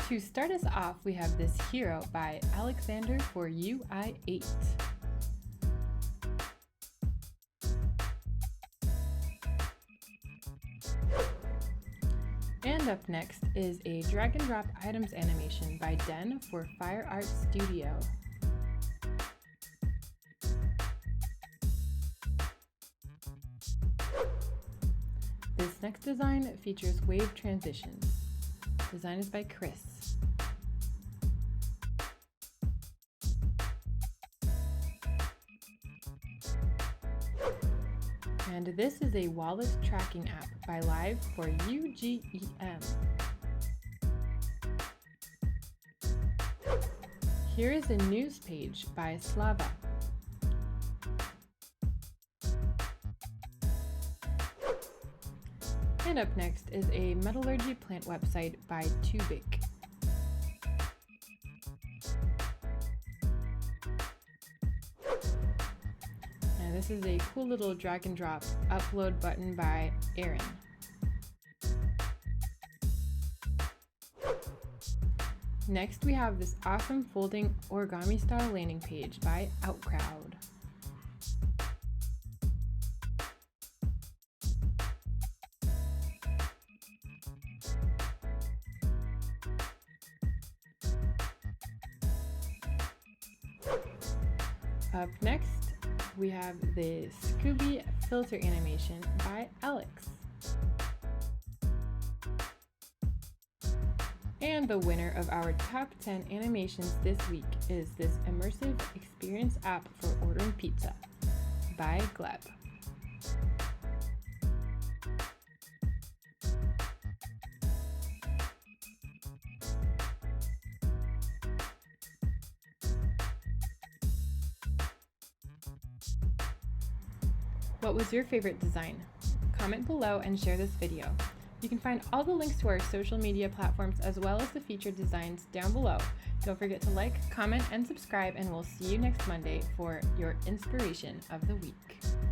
To start us off, we have this hero by Alexsander for UI8. And up next is a drag and drop items animation by Den for Fireart Studio. This next design features wave transitions. Design is by Chris. And this is a wallet tracking app by Live for UGEM. Here is a news page by Slava. And up next is a metallurgy plant website by Tubik. Now this is a cool little drag and drop upload button by Aaron. Next we have this awesome folding origami style landing page by Outcrowd. Up next, we have the Skooby filter animation by Alex. And the winner of our top 10 animations this week is this immersive experience app for ordering pizza by Gleb. What was your favorite design? Comment below and share this video. You can find all the links to our social media platforms as well as the featured designs down below. Don't forget to like, comment, and subscribe, and we'll see you next Monday for your inspiration of the week.